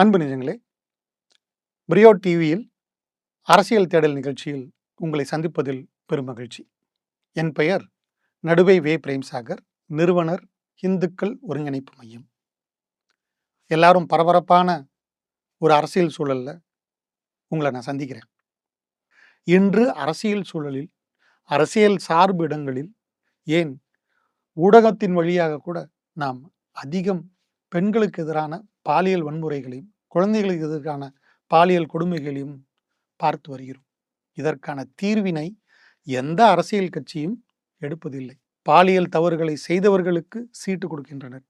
அன்பு நிஜங்களே, பிரியோ டிவியில் அரசியல் தேடல் நிகழ்ச்சியில் உங்களை சந்திப்பதில் பெரும் மகிழ்ச்சி. என் பெயர் நடுவை வே பிரேம்சாகர், நிறுவனர், இந்துக்கள் ஒருங்கிணைப்பு மையம். எல்லாரும் பரபரப்பான ஒரு அரசியல் சூழல்ல உங்களை நான் சந்திக்கிறேன். இன்று அரசியல் சூழலில், அரசியல் சார்பு இடங்களில், ஏன் ஊடகத்தின் வழியாக கூட நாம் அதிகம் பெண்களுக்கு எதிரான பாலியல் வன்முறைகளையும், குழந்தைகளுக்கு எதிரான பாலியல் கொடுமைகளையும் பார்த்து வருகிறோம். இதற்கான தீர்வினை எந்த அரசியல் கட்சியும் எடுப்பதில்லை. பாலியல் தவறுகளை செய்தவர்களுக்கு சீட்டு கொடுக்கின்றனர்.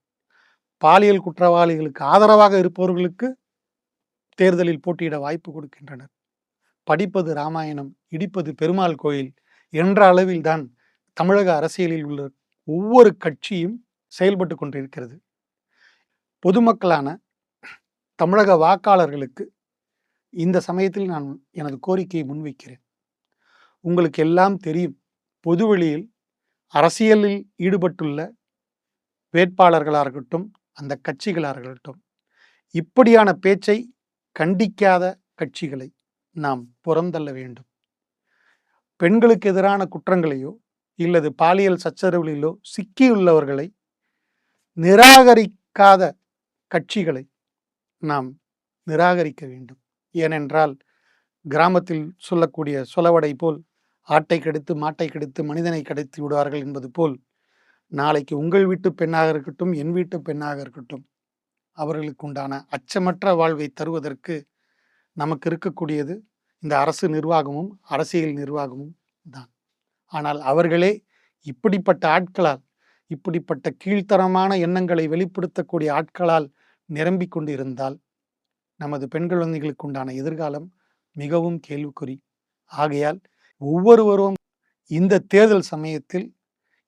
பாலியல் குற்றவாளிகளுக்கு ஆதரவாக இருப்பவர்களுக்கு தேர்தலில் போட்டியிட வாய்ப்பு கொடுக்கின்றனர். படிப்பது ராமாயணம், இடிப்பது பெருமாள் கோயில் என்ற அளவில்தான் தமிழக அரசியலில் உள்ள ஒவ்வொரு கட்சியும் செயல்பட்டு கொண்டிருக்கிறது. பொதுமக்களான தமிழக வாக்காளர்களுக்கு இந்த சமயத்தில் நான் எனது கோரிக்கையை முன்வைக்கிறேன். உங்களுக்கு எல்லாம் தெரியும், பொதுவெளியில் அரசியலில் ஈடுபட்டுள்ள வேட்பாளர்களாக இருக்கட்டும், அந்த கட்சிகளாக இருக்கட்டும், இப்படியான பேச்சை கண்டிக்காத கட்சிகளை நாம் புறந்தள்ள வேண்டும். பெண்களுக்கு எதிரான குற்றங்களையோ இல்லது பாலியல் சச்சரவுகளிலோ சிக்கியுள்ளவர்களை நிராகரிக்காத கட்சிகளை நாம் நிராகரிக்க வேண்டும். ஏனென்றால் கிராமத்தில் சொல்லக்கூடிய சொலவடை போல் ஆட்டை கடித்து மாட்டை கடித்து மனிதனை கடத்தி விடுவார்கள் என்பது போல், நாளைக்கு உங்கள் வீட்டு பெண்ணாக இருக்கட்டும், என் வீட்டு பெண்ணாக இருக்கட்டும், அவர்களுக்கு உண்டான அச்சமற்ற வாழ்வை தருவதற்கு நமக்கு இருக்கக்கூடியது இந்த அரசு நிர்வாகமும் அரசியல் நிர்வாகமும் தான். ஆனால் அவர்களே இப்படிப்பட்ட ஆட்களால், இப்படிப்பட்ட கீழ்த்தரமான எண்ணங்களை வெளிப்படுத்தக்கூடிய ஆட்களால் நிரம்பிக் கொண்டு இருந்தால் நமது பெண் குழந்தைகளுக்கு உண்டான எதிர்காலம் மிகவும் கேள்விக்குறி. ஆகையால் ஒவ்வொருவரும் இந்த தேர்தல் சமயத்தில்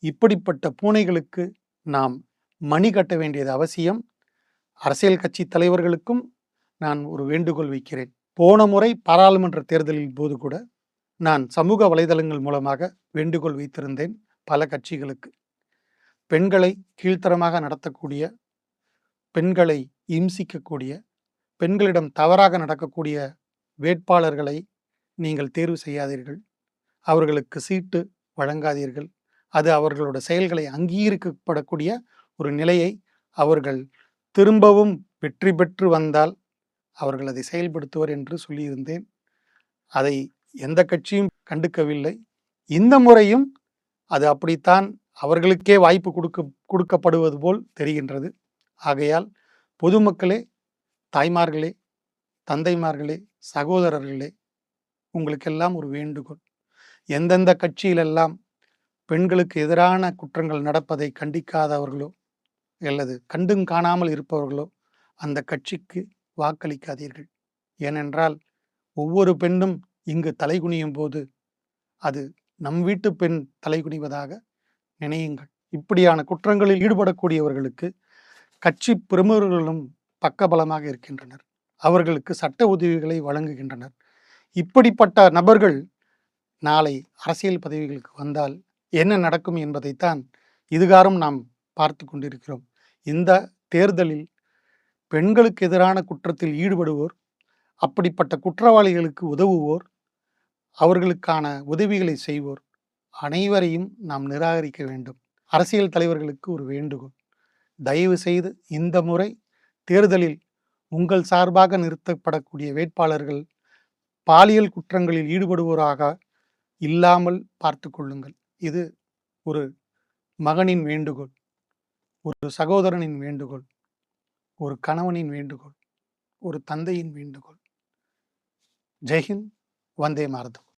இப்படிப்பட்ட பூனைகளுக்கு நாம் மணி கட்ட வேண்டியது அவசியம். அரசியல் கட்சி தலைவர்களுக்கும் நான் ஒரு வேண்டுகோள் வைக்கிறேன். போன முறை பாராளுமன்ற தேர்தலின் போது கூட நான் சமூக வலைதளங்கள் மூலமாக வேண்டுகோள் வைத்திருந்தேன் பல கட்சிகளுக்கு. பெண்களை கீழ்த்தரமாக நடத்தக்கூடிய, பெண்களை இம்சிக்கக்கூடிய, பெண்களிடம் தவறாக நடக்கக்கூடிய வேட்பாளர்களை நீங்கள் தேர்வு செய்யாதீர்கள். அவர்களுக்கு சீட்டு வழங்காதீர்கள். அது அவர்களோட செயல்களை அங்கீகரிக்கப்படக்கூடிய ஒரு நிலையை அவர்கள் திரும்பவும் வெற்றி பெற்று வந்தால் அவர்கள் அதை செயல்படுத்துவர் என்று சொல்லியிருந்தேன். அதை எந்த கட்சியும் கண்டுக்கவில்லை. இந்த முறையும் அது அப்படித்தான் அவர்களுக்கே வாய்ப்பு கொடுக்கப்படுவது போல் தெரிகின்றது. ஆகையால் பொதுமக்களே, தாய்மார்களே, தந்தைமார்களே, சகோதரர்களே, உங்களுக்கெல்லாம் ஒரு வேண்டுகோள். எந்தெந்த கட்சியிலெல்லாம் பெண்களுக்கு எதிரான குற்றங்கள் நடப்பதை கண்டிக்காதவர்களோ அல்லது கண்டும் காணாமல் இருப்பவர்களோ அந்த கட்சிக்கு வாக்களிக்காதீர்கள். ஏனென்றால் ஒவ்வொரு பெண்ணும் இங்கு தலைகுனியும் போது அது நம் வீட்டு பெண் தலைகுனிவதாக நினையுங்கள். இப்படியான குற்றங்களில் ஈடுபடக்கூடியவர்களுக்கு கட்சி பிரமுகர்களும் பக்கபலமாக இருக்கின்றனர். அவர்களுக்கு சட்ட உதவிகளை வழங்குகின்றனர். இப்படிப்பட்ட நபர்கள் நாளை அரசியல் பதவிகளுக்கு வந்தால் என்ன நடக்கும் என்பதைத்தான் இதுகாரும் நாம் பார்த்து கொண்டிருக்கிறோம். இந்த தேர்தலில் பெண்களுக்கு எதிரான குற்றத்தில் ஈடுபடுவோர், அப்படிப்பட்ட குற்றவாளிகளுக்கு உதவுவோர், அவர்களுக்கான உதவிகளை செய்வோர் அனைவரையும் நாம் நிராகரிக்க வேண்டும். அரசியல் தலைவர்களுக்கு ஒரு வேண்டுகோள், தயவு செய்து இந்த முறை தேர்தலில் உங்கள் சார்பாக நிறுத்தப்படக்கூடிய வேட்பாளர்கள் பாலியல் குற்றங்களில் ஈடுபடுவோராக இல்லாமல் பார்த்து கொள்ளுங்கள். இது ஒரு மகனின் வேண்டுகோள், ஒரு சகோதரனின் வேண்டுகோள், ஒரு கணவனின் வேண்டுகோள், ஒரு தந்தையின் வேண்டுகோள். ஜெய்ஹிந்த், வந்தே மாதரம்.